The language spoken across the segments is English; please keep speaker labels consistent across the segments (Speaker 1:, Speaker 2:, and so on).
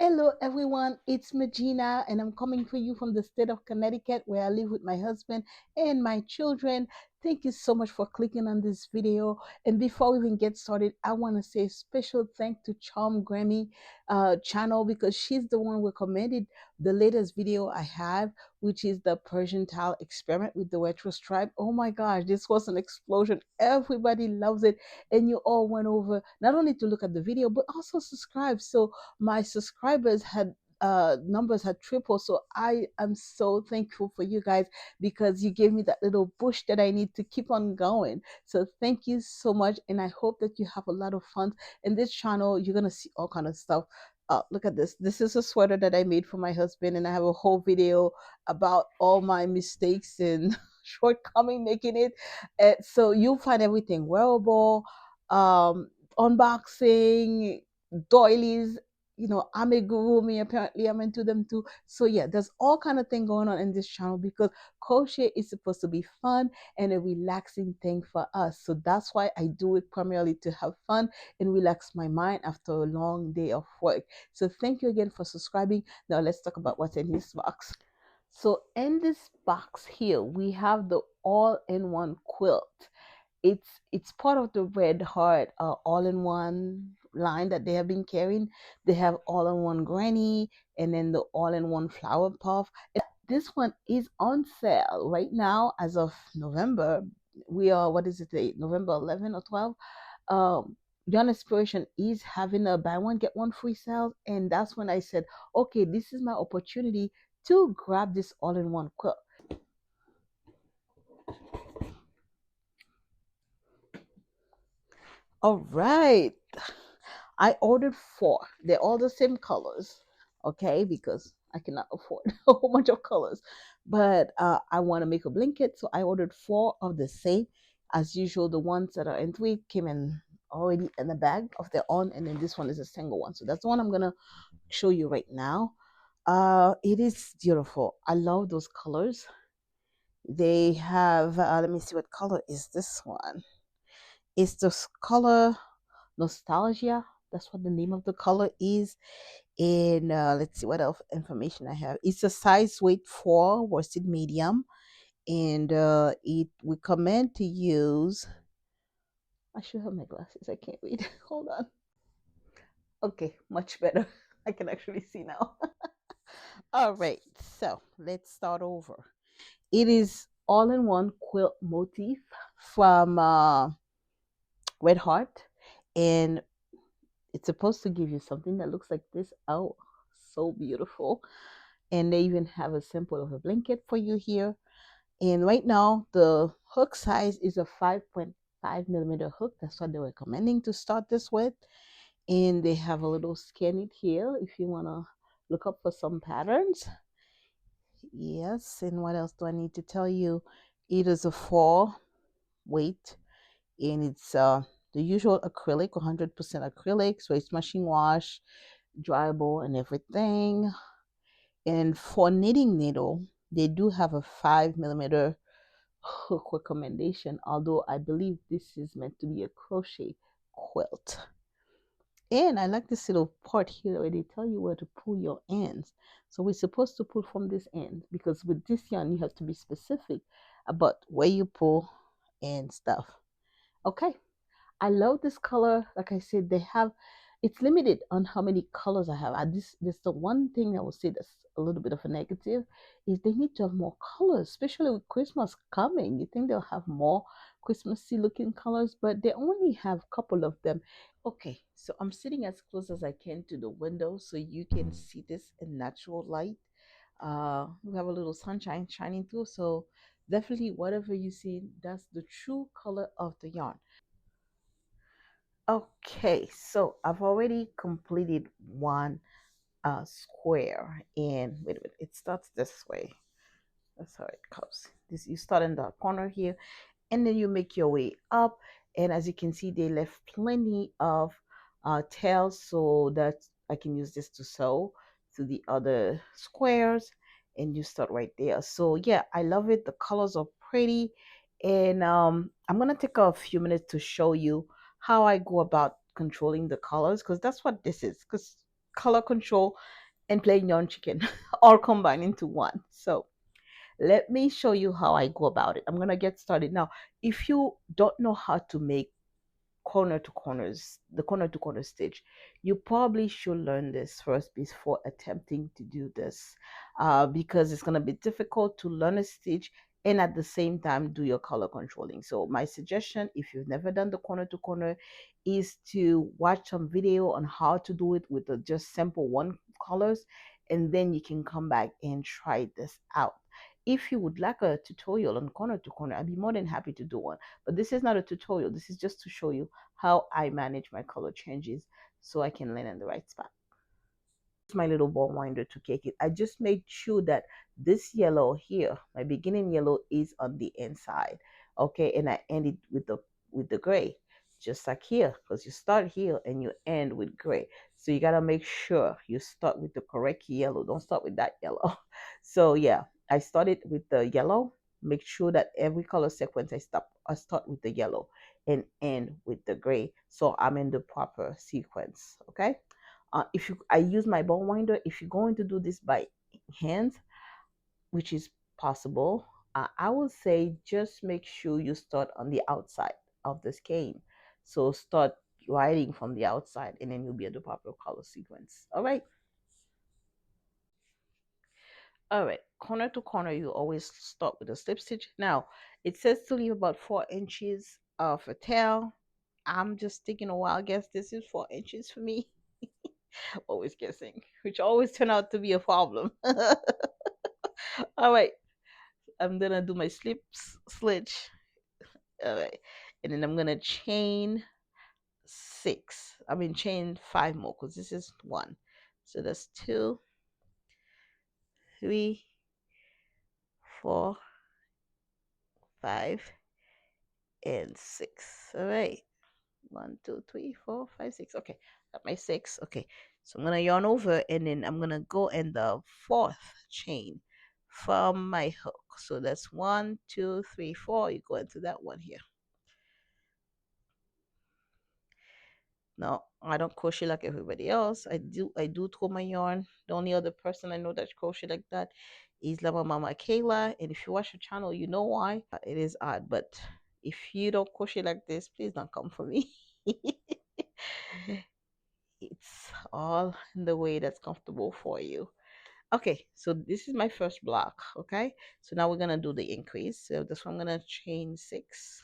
Speaker 1: Hello, everyone. It's Magina, and I'm coming for you from the state of Connecticut, where I live with my husband and my children. Thank you so much for clicking on this video. And before we even get started, I want to say a special thank to Charm Grammy channel because she's the one who recommended the latest video I have, which is the Persian tile experiment with the retro stripe. Oh my gosh, this was an explosion. Everybody loves it, and you all went over not only to look at the video but also subscribe. So my subscribers had numbers had tripled, so I am so thankful for you guys because you gave me that little push that I need to keep on going. So thank you so much, and I hope that you have a lot of fun in this channel. You're gonna see all kind of stuff. Look at this is a sweater that I made for my husband, and I have a whole video about all my mistakes and shortcoming making it. So you'll find everything wearable, um unboxing, doilies. I'm a gurumi. Apparently, I'm into them too. So yeah, there's all kind of thing going on in this channel because crochet is supposed to be fun and a relaxing thing for us. So that's why I do it primarily to have fun and relax my mind after a long day of work. So thank you again for subscribing. Now let's talk about what's in this box. So in this box here, we have the all-in-one quilt. It's part of the Red Heart all-in-one line that they have been carrying. They have all-in-one granny and then the all-in-one flower puff. This one is on sale right now as of November. We are, what is it today, November 11 or 12. Yarn Inspiration is having a buy one get one free sale, and that's when I said, okay, this is my opportunity to grab this all-in-one quilt. All right, I ordered four. They're all the same colors, okay, because I cannot afford a whole bunch of colors. But I want to make a blanket, so I ordered four of the same. As usual, the ones that are in three came in already in a bag of their own, and then this one is a single one. So that's the one I'm gonna show you right now. It is beautiful. I love those colors. They have, let me see what color is this one. It's this color Nostalgia. That's what the name of the color is. And let's see what else information I have. It's a size weight 4 worsted medium, and it recommend to use. I should have my glasses. I can't read. Hold on. Okay, much better. I can actually see now. All right, so let's start over. It is all-in-one quilt motif from Red Heart, and it's supposed to give you something that looks like this. Oh, so beautiful. And they even have a sample of a blanket for you here. And right now, the hook size is a 5.5 millimeter hook. That's what they're recommending to start this with. And they have a little scan it here if you want to look up for some patterns. Yes, and what else do I need to tell you? It is a 4 weight, and it's the usual acrylic, 100% acrylic, so it's machine wash, dryable, and everything. And for knitting needle, they do have a 5 millimeter hook recommendation, although I believe this is meant to be a crochet quilt. And I like this little part here where they tell you where to pull your ends. So we're supposed to pull from this end because with this yarn, you have to be specific about where you pull and stuff. Okay. I love this color. Like I said, they have, it's limited on how many colors I have. This the one thing I would say that's a little bit of a negative is they need to have more colors, especially with Christmas coming. You think they'll have more Christmassy looking colors, but they only have a couple of them. Okay, so I'm sitting as close as I can to the window so you can see this in natural light. We have a little sunshine shining through, so definitely whatever you see, that's the true color of the yarn. Okay, so I've already completed one square, and wait a minute, it starts this way. That's how it goes. This, you start in the corner here, and then you make your way up. And as you can see, they left plenty of tails so that I can use this to sew to the other squares, and you start right there. So yeah, I love it. The colors are pretty, and I'm gonna take a few minutes to show you how I go about controlling the colors, because that's what this is. Because color control and playing yarn chicken all combined into one. So let me show you how I go about it. I'm gonna get started now. If you don't know how to make the corner to corner stitch, you probably should learn this first before attempting to do this, because it's going to be difficult to learn a stitch and at the same time do your color controlling. So my suggestion, if you've never done the corner to corner, is to watch some video on how to do it with the just simple one colors, and then you can come back and try this out. If you would like a tutorial on corner to corner, I'd be more than happy to do one, but this is not a tutorial. This is just to show you how I manage my color changes so I can land in the right spot. My little ball winder to cake it. I just made sure that this yellow here, my beginning yellow, is on the inside. Okay, and I ended with the gray, just like here, because you start here and you end with gray. So you gotta make sure you start with the correct yellow. Don't start with that yellow. So yeah, I started with the yellow. Make sure that every color sequence I start with the yellow and end with the gray. So I'm in the proper sequence. Okay. If you I use my ball winder, if you're going to do this by hand, which is possible, I would say just make sure you start on the outside of the skein. So start writing from the outside and then you'll be at the proper color sequence. All right. All right, corner to corner, you always start with a slip stitch. Now it says to leave about 4 inches of a tail. I'm just taking a wild guess. This is 4 inches for me. Always guessing, which always turn out to be a problem. All right, I'm gonna do my slitch. All right, and then I'm gonna chain six. I mean, chain five more because this is one. So that's 2, 3, 4, 5, and 6. All right, 1, 2, 3, 4, 5, 6. Okay, got my 6. Okay, so I'm gonna yarn over and then I'm gonna go in the fourth chain from my hook. So that's 1, 2, 3, 4. You go into that one here. No, I don't crochet like everybody else. I do throw my yarn. The only other person I know that crochet like that is Lama Mama Kayla. And if you watch her channel, you know why. It is odd, but if you don't crochet like this, please don't come for me. It's all in the way that's comfortable for you. Okay, so this is my first block. Okay, so now we're gonna do the increase. So this one I'm gonna chain 6.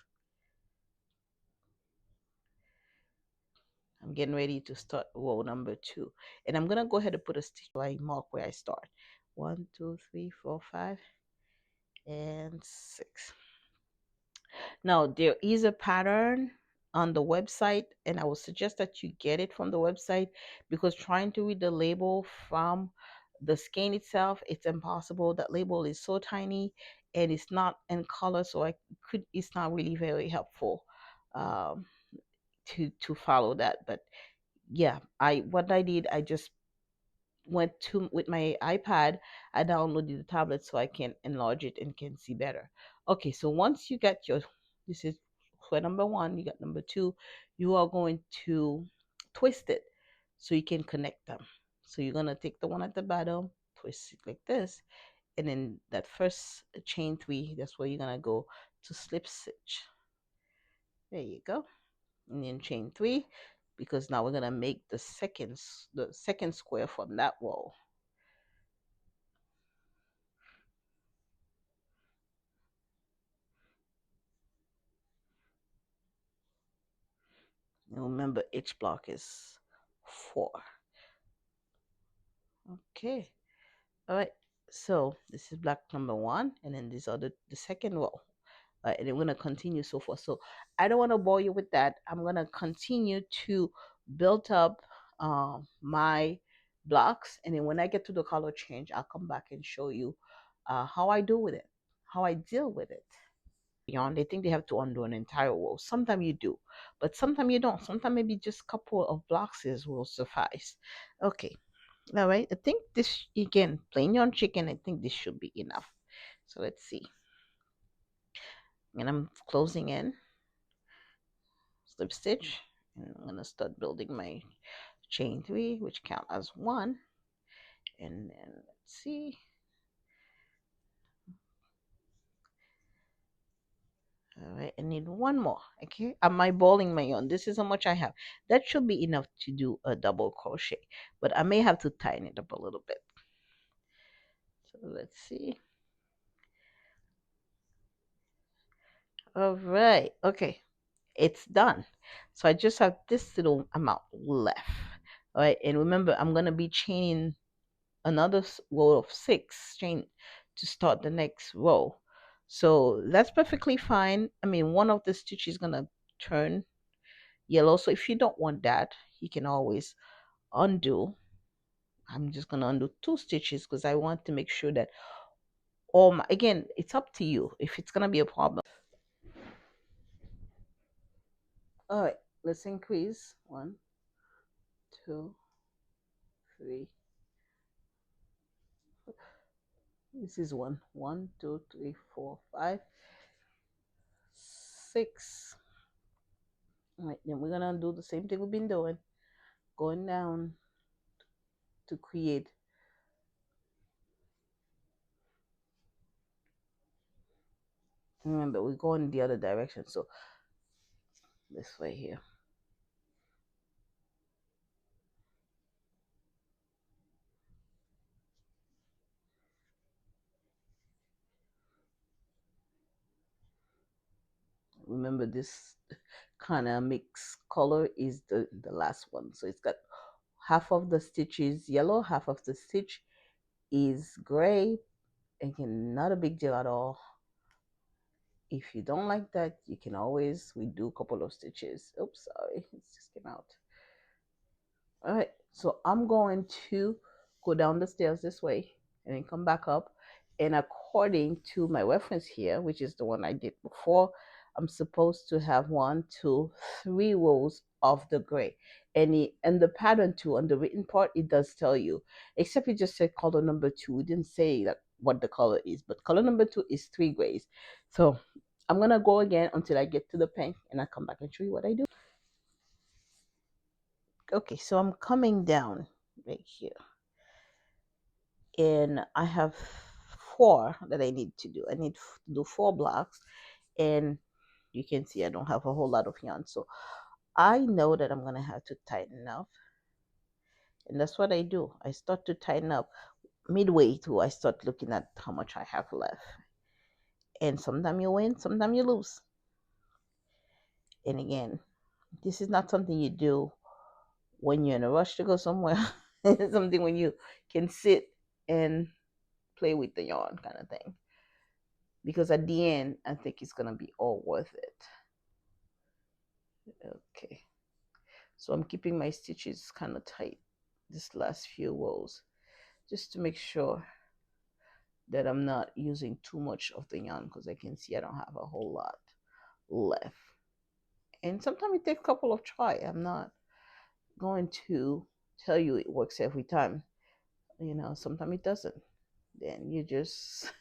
Speaker 1: I'm getting ready to start row number 2, and I'm gonna go ahead and put a stitch where I mark where I start. 1, 2, 3, 4, 5, and 6. Now there is a pattern on the website, and I would suggest that you get it from the website, because trying to read the label from the skein itself, it's impossible. That label is so tiny and it's not in color, so it's not really very helpful um, to follow that. But yeah, what I did, I just went to with my iPad, I downloaded the tablet so I can enlarge it and can see better. Okay, so once you get your, this is square number 1, you got number 2, you are going to twist it so you can connect them. So you're gonna take the one at the bottom, twist it like this, and then that first chain 3, that's where you're gonna go to slip stitch. There you go, and then chain 3, because now we're gonna make the second square from that row. And remember, each block is 4. Okay. All right. So this is block number 1, and then these are the second row. And then we're gonna continue so forth. So I don't want to bore you with that. I'm gonna continue to build up my blocks, and then when I get to the color change, I'll come back and show you how I do with it, how I deal with it. Yarn, they think they have to undo an entire row. Sometimes you do, but sometimes you don't. Sometimes maybe just a couple of blocks will suffice. Okay, all right. I think this, again, plain yarn chicken, I think this should be enough. So let's see. And I'm closing in, slip stitch, and I'm gonna start building my chain 3, which count as 1, and then let's see. All right, I need one more. Okay, am I balling my yarn? This is how much I have. That should be enough to do a double crochet, but I may have to tighten it up a little bit. So let's see. All right, okay, it's done. So I just have this little amount left. All right, and remember, I'm gonna be chaining another row of 6 chain to start the next row. So that's perfectly fine. I mean, one of the stitches is gonna turn yellow. So if you don't want that, you can always undo. I'm just gonna undo 2 stitches because I want to make sure that all my, again, it's up to you if it's gonna be a problem. All right, let's increase 1, 2, 3. This is 1, 1, 2, 3, 4, 5, 6. All right, then we're gonna do the same thing we've been doing, going down to create. Remember, we're going the other direction, so this way here. Remember, this kind of mixed color is the last one, so it's got half of the stitch is yellow, half of the stitch is gray. Again, not a big deal at all. If you don't like that, you can always redo a couple of stitches. Oops, sorry, it just came out. All right, so I'm going to go down the stairs this way and then come back up. And according to my reference here, which is the one I did before, I'm supposed to have 1, 2, 3 rows of the gray. And the pattern too, on the written part, it does tell you, except it just said color number 2. It didn't say that what the color is, but color number 2 is 3 grays. So I'm gonna go again until I get to the pink, and I come back and show you what I do. Okay, so I'm coming down right here, and I have 4 that I need to do. I need to do 4 blocks, and you can see I don't have a whole lot of yarn, so I know that I'm gonna have to tighten up, and that's what I do. I start to tighten up midway through. I start looking at how much I have left, and sometimes you win, sometimes you lose. And again, this is not something you do when you're in a rush to go somewhere. It's something when you can sit and play with the yarn kind of thing, because at the end I think it's gonna be all worth it. Okay, so I'm keeping my stitches kind of tight this last few rows just to make sure that I'm not using too much of the yarn, because I can see I don't have a whole lot left. And sometimes it takes a couple of try. I'm not going to tell you it works every time. Sometimes it doesn't. Then you just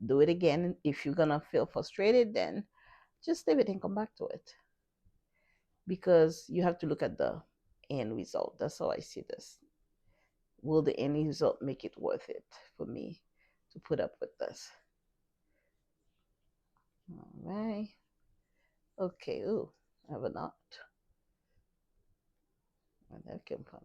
Speaker 1: do it again. If you're gonna feel frustrated, then just leave it and come back to it, because you have to look at the end result. That's how I see this. Will the end result make it worth it for me to put up with this? All right. Okay. Ooh, I have a knot. Where that came from?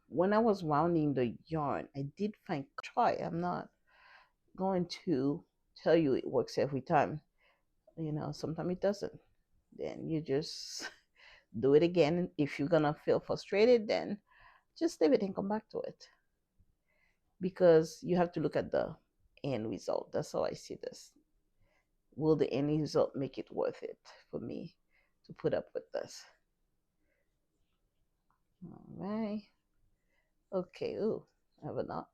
Speaker 1: When I was rounding the yarn, I did find try. I'm not going to tell you it works every time. Sometimes it doesn't. Then you just do it again. If you're gonna feel frustrated, then just leave it and come back to it, because you have to look at the end result. That's how I see this. Will the end result make it worth it for me to put up with this? All right. Okay. Ooh, I have a knot.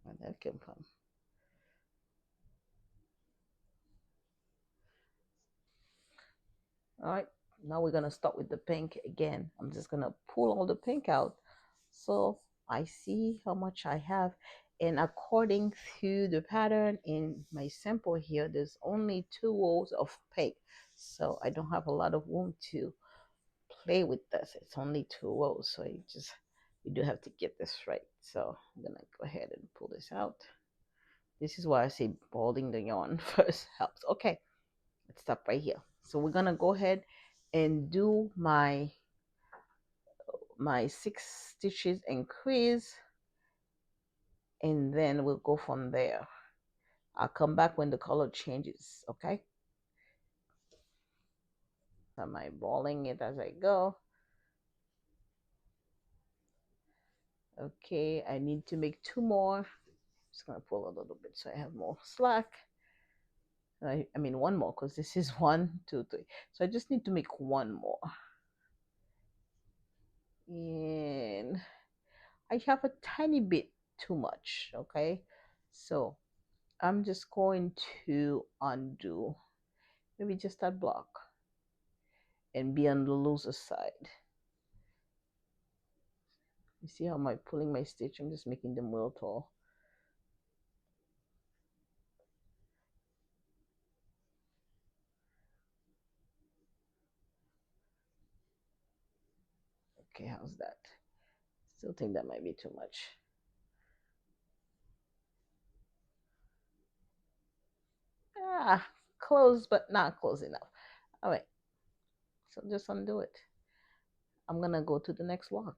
Speaker 1: Where that came from? All right. Now we're gonna start with the pink again. I'm just gonna pull all the pink out so I see how much I have. And according to the pattern in my sample here, there's only 2 rows of pink, so I don't have a lot of room to play with this. It's only 2 rows, so you do have to get this right. So I'm gonna go ahead and pull this out. This is why I say balding the yarn first helps. Okay, let's stop right here. So we're gonna go ahead and do my 6 stitches increase, and then we'll go from there. I'll come back when the color changes. Okay, am I balling it as I go? Okay, I need to make 2 more. Just gonna pull a little bit so I have more slack. I mean 1 more, because this is 1, 2, 3. So I just need to make 1 more. And I have a tiny bit too much. Okay, so I'm just going to undo maybe just that block and be on the looser side. You see how I'm pulling my stitch? I'm just making them real tall. Okay, how's that? Still think that might be too much. Ah, close, but not close enough. All right, so just undo it. I'm gonna go to the next block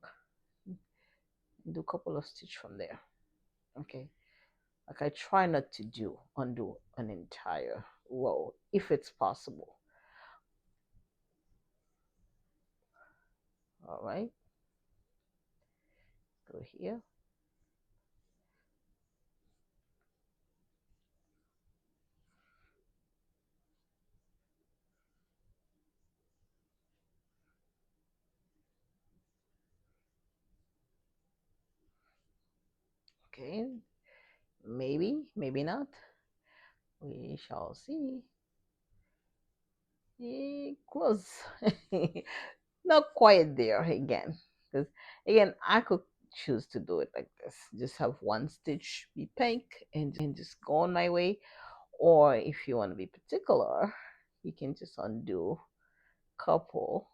Speaker 1: and do a couple of stitch from there. Okay, like I try not to undo an entire row if it's possible. All right, go here. Okay, maybe not. We shall see. Close. Not quite there again. Because again, I could choose to do it like this. Just have 1 stitch be pink and just go on my way. Or if you want to be particular, you can just undo couple,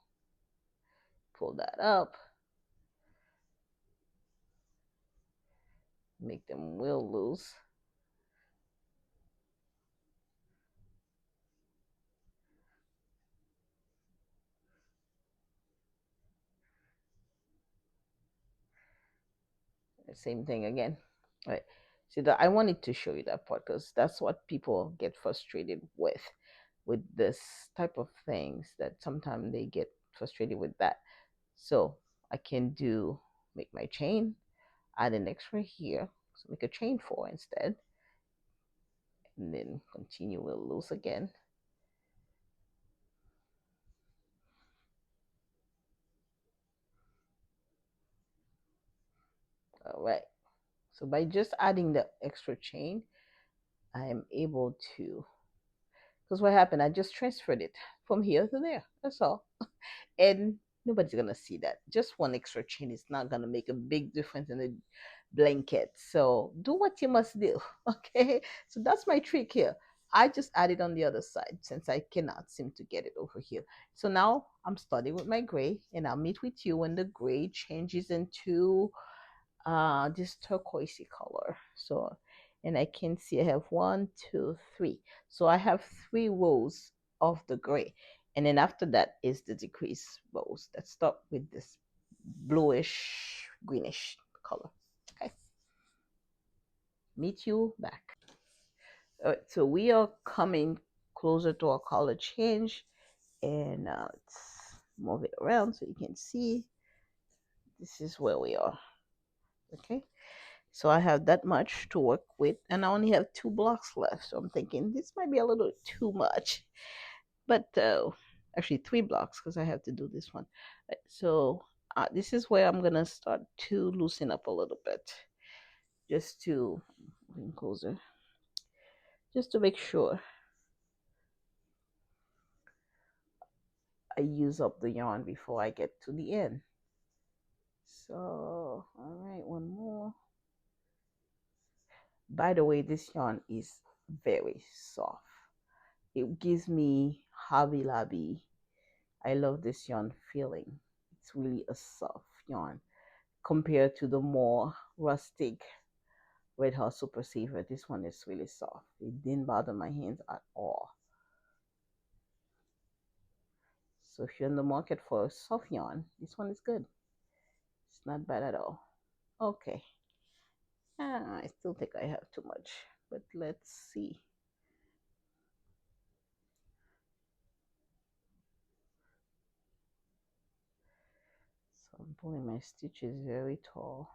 Speaker 1: pull that up, make them real loose. Same thing again. All right. See that I wanted to show you that part because that's what people get frustrated with this type of things, that sometimes they get frustrated with that. So I can make my chain, add an extra here, so make a chain 4 instead, and then continue with loose again. All right. So by just adding the extra chain, I am able to, because what happened, I just transferred it from here to there. That's all. And nobody's gonna see that. Just 1 extra chain is not gonna make a big difference in the blanket. So do what you must do. Okay. So that's my trick here. I just added on the other side since I cannot seem to get it over here. So now I'm starting with my gray, and I'll meet with you when the gray changes into this turquoisey color. So, and I can see I have 1, 2, 3. So I have 3 rows of the gray, and then after that is the decrease rows that start with this bluish greenish color. Okay, meet you back. All right, so we are coming closer to our color change, and let's move it around so you can see. This is where we are. Okay, so I have that much to work with, and I only have 2 blocks left. So I'm thinking this might be a little too much, but actually 3 blocks because I have to do this one. So this is where I'm gonna start to loosen up a little bit, just to bring closer, just to make sure I use up the yarn before I get to the end. So all right, 1 more. By the way, this yarn is very soft. It gives me Hobby Lobby. I love this yarn feeling. It's really a soft yarn compared to the more rustic Red Hot Super Saver. This one is really soft. It didn't bother my hands at all. So if you're in the market for a soft yarn, this one is good. It's not bad at all. Okay. I still think I have too much, but let's see. So I'm pulling my stitches very tall.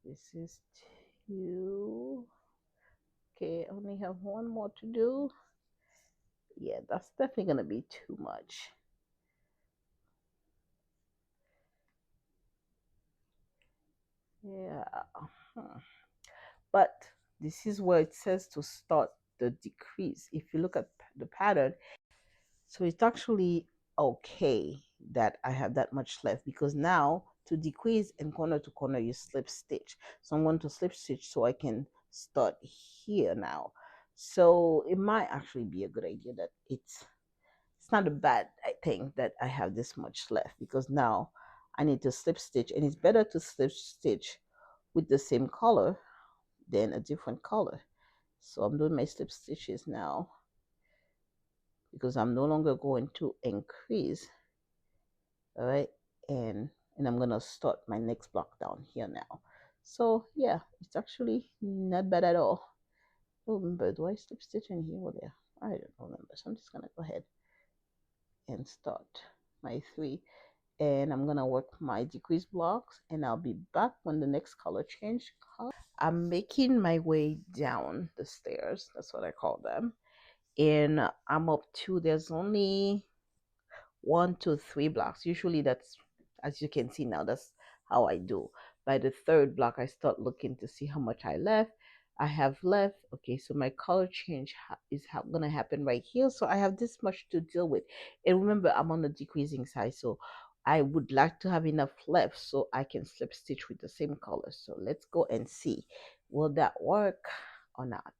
Speaker 1: This is 2. Okay, I only have 1 more to do. Yeah, that's definitely gonna be too much. Yeah. But this is where it says to start the decrease. If you look at the pattern, so it's actually okay that I have that much left, because now to decrease in corner to corner you slip stitch. So I'm going to slip stitch so I can start here now. So it might actually be a good idea that it's not a bad thing that I have this much left, because now I need to slip stitch, and it's better to slip stitch with the same color than a different color. So I'm doing my slip stitches now because I'm no longer going to increase. All right, and I'm gonna start my next block down here now. So yeah, it's actually not bad at all. Oh, remember, do I slip stitch in here or there? I don't remember, so I'm just gonna go ahead and start my 3, and I'm gonna work my decrease blocks, and I'll be back when the next color change comes. I'm making my way down the stairs, that's what I call them, and I'm up to, there's only 1, 2, 3 blocks. Usually that's, as you can see now, that's how I do. By the 3rd block, I start looking to see how much I have left. Okay, so my color change is gonna happen right here. So I have this much to deal with. And remember, I'm on the decreasing side, so I would like to have enough left so I can slip stitch with the same color. So let's go and see, will that work or not?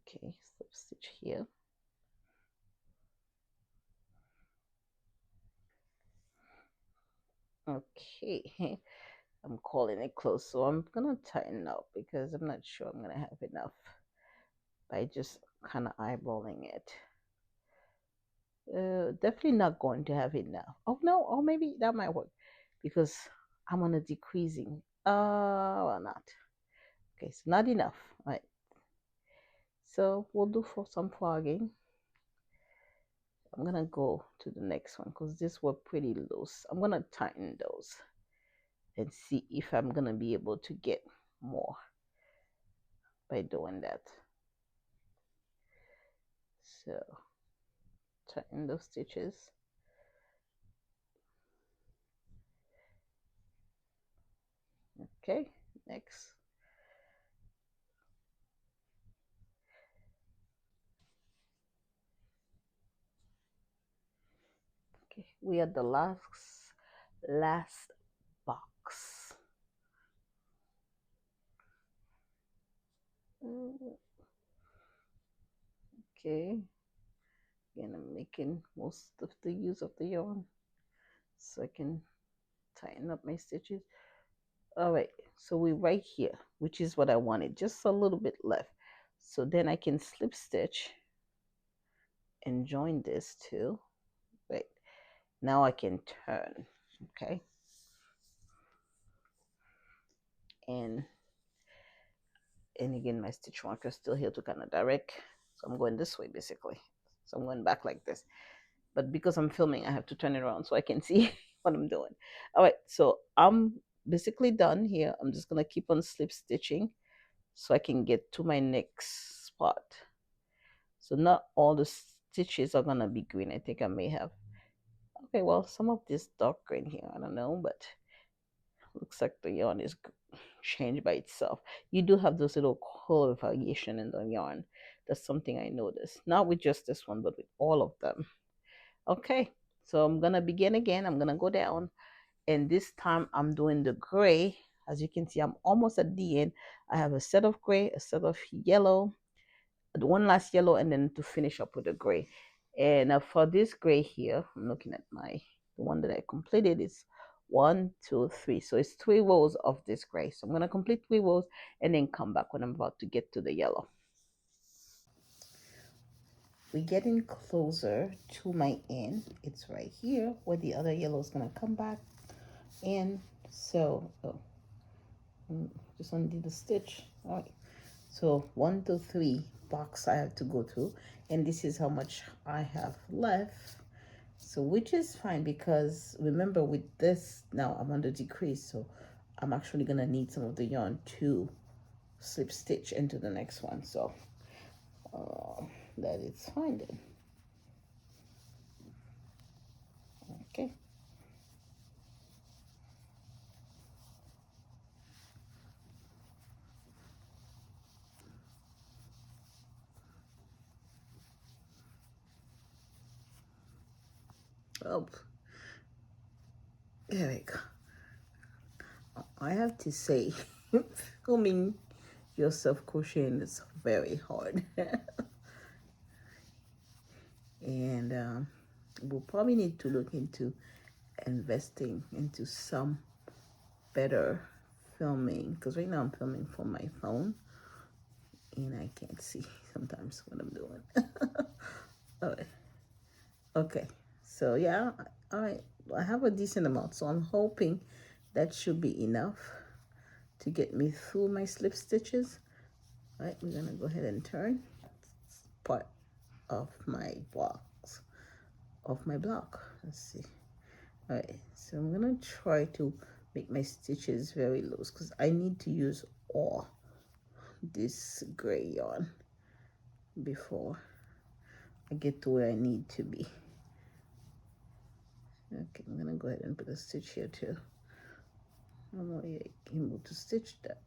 Speaker 1: Okay, slip stitch here. Okay, I'm calling it close, so I'm gonna tighten up because I'm not sure I'm gonna have enough by just kind of eyeballing it. Definitely not going to have enough. Oh no, or maybe that might work because I'm on a decreasing. Well, not. Okay, so not enough. All right. So we'll do for some fogging. I'm gonna go to the next one because these were pretty loose. I'm gonna tighten those and see if I'm gonna be able to get more by doing that. So tighten those stitches. Okay, next. Okay, we are the last box. Okay, again, I'm making most of the use of the yarn so I can tighten up my stitches. All right, so we're right here, which is what I wanted, just a little bit left. So then I can slip stitch and join this too. Right, now I can turn, okay? And again, my stitch marker is still here to kind of direct. So I'm going this way basically. So I'm going back like this. But because I'm filming, I have to turn it around so I can see what I'm doing. All right, so I'm basically done here. I'm just gonna keep on slip stitching so I can get to my next spot. So not all the stitches are gonna be green. I think I may have, Okay, well, some of this dark green here, I don't know, but looks like the yarn is changed by itself. You do have those little color variation in the yarn. That's something I noticed. Not with just this one, but with all of them. Okay, so I'm gonna begin again. I'm gonna go down, and this time I'm doing the gray. As you can see, I'm almost at the end. I have a set of gray, a set of yellow, one last yellow, and then to finish up with the gray. And for this gray here, I'm looking at the one that I completed is 1, 2, 3. So it's 3 rows of this gray. So I'm gonna complete 3 rows and then come back when I'm about to get to the yellow. We're getting closer to my end. It's right here where the other yellow is gonna come back in. So just undo the stitch. All right. So 1, 2, 3 box I have to go through, and this is how much I have left. So which is fine, because remember with this now I'm under decrease, so I'm actually gonna need some of the yarn to slip stitch into the next one. So that is fine then. Okay. Oh, there we go. I have to say, filming yourself crocheting is very hard. And we'll probably need to look into investing into some better filming, because right now I'm filming from my phone and I can't see sometimes what I'm doing. All right. Okay, so yeah, I have a decent amount, so I'm hoping that should be enough to get me through my slip stitches. All right, we're gonna go ahead and turn part of my blocks of my block. Let's see. All right, so I'm gonna try to make my stitches very loose, because I need to use all this gray yarn before I get to where I need to be. Okay, I'm gonna go ahead and put a stitch here too. I'm not able to stitch that.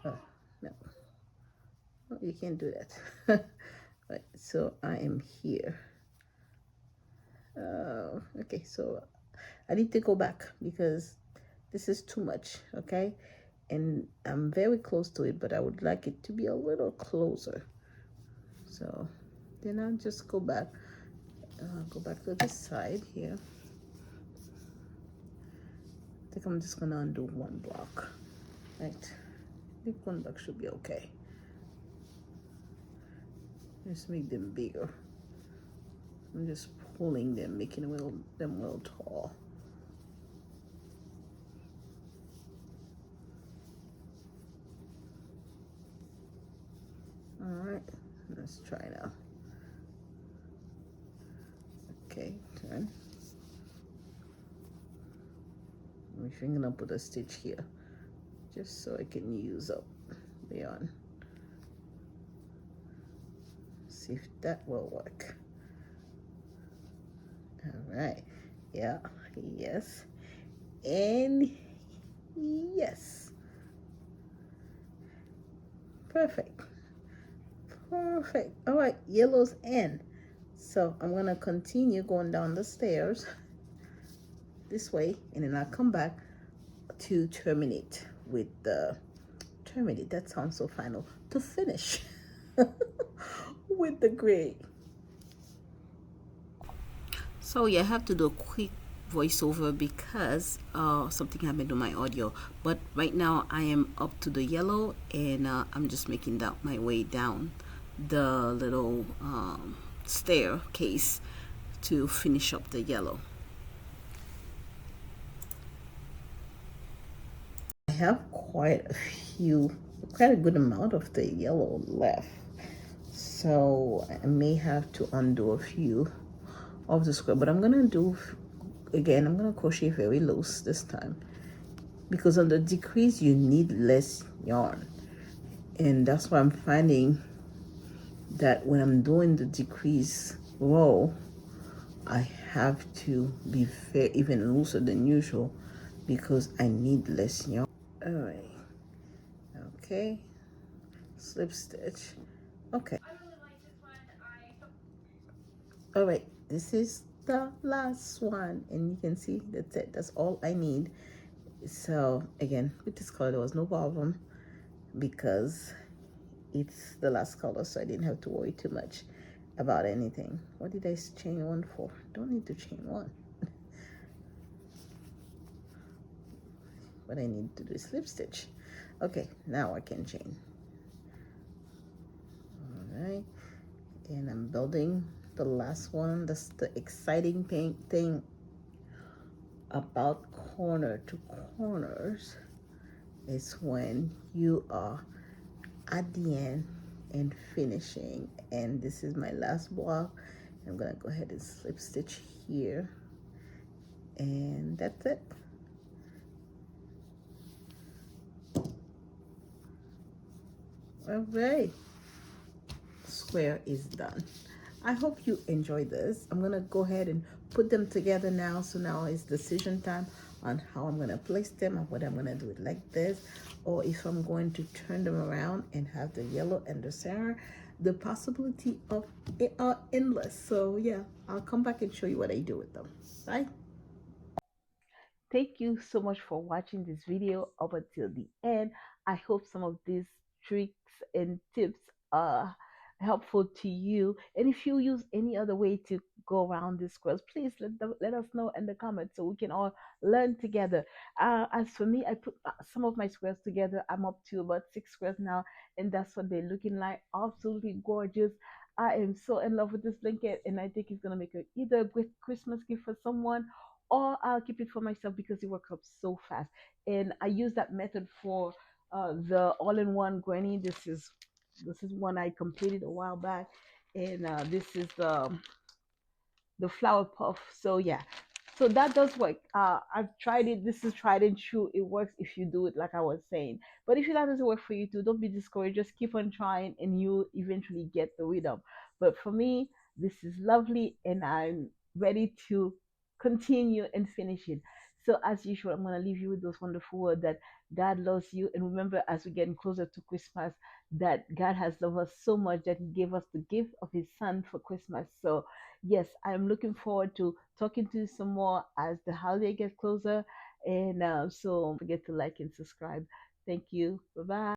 Speaker 1: Oh, no. Oh, you can't do that. Right, so I am here. Okay, so I need to go back because this is too much, okay? And I'm very close to it, but I would like it to be a little closer. So then I'll just go back to this side here. I think I'm just gonna undo one block. Right, I think one block should be okay. Just make them bigger. I'm just pulling them, making them a little tall. All right, let's try now. Okay, turn. I'm gonna put a stitch here, just so I can use up the yarn. See if that will work. All right, yeah, yes, and yes. Perfect. Perfect. All right, yellow's in. So I'm gonna continue going down the stairs this way, and then I'll come back to terminate with the terminate. That sounds so final. To finish with the gray. So yeah, I have to do a quick voiceover because something happened to my audio. But right now I am up to the yellow, and I'm just making that my way down the little staircase to finish up the yellow. I have quite a good amount of the yellow left, so I may have to undo a few of the square, but I'm gonna do again, I'm gonna crochet very loose this time, because on the decrease you need less yarn, and that's why I'm finding that when I'm doing the decrease row, I have to be fair, even looser than usual because I need less yarn. All right. Okay. Slip stitch. Okay. All right. This is the last one, and you can see that's it. That's all I need. So again, with this color, there was no problem because it's the last color, so I didn't have to worry too much about anything. What did I chain one for? Don't need to chain one. What I need to do is slip stitch. Okay, now I can chain. All right, and I'm building the last one. That's the exciting thing about corner to corners is when you are at the end and finishing. And this is my last block. I'm gonna go ahead and slip stitch here, and that's it. All right, square is done. I hope you enjoyed this. I'm gonna go ahead and put them together now. So now it's decision time on how I'm gonna place them and what I'm gonna do it like this, or if I'm going to turn them around and have the yellow and the center. The possibility of it are endless. So yeah, I'll come back and show you what I do with them. Bye. Thank you so much for watching this video up until the end. I hope some of these tricks and tips are helpful to you. And if you use any other way to go around this squares, please let us know in the comments so we can all learn together. As for me, I put some of my squares together. I'm up to about 6 squares now, and that's what they're looking like. Absolutely gorgeous. I am so in love with this blanket, and I think it's gonna make a either a great Christmas gift for someone, or I'll keep it for myself because it works up so fast. And I use that method for the all-in-one granny. This is one I completed a while back, and this is the flower puff. So yeah, so that does work. I've tried it. This is tried and true. It works if you do it like I was saying. But if that doesn't work for you too, don't be discouraged. Just keep on trying, and you eventually get the rhythm. But for me, this is lovely, and I'm ready to continue and finish it. So as usual, I'm gonna leave you with those wonderful words that God loves you, and remember, as we're getting closer to Christmas, that God has loved us so much that He gave us the gift of His Son for Christmas. So yes, I'm looking forward to talking to you some more as the holiday gets closer. And so don't forget to like and subscribe. Thank you. Bye bye.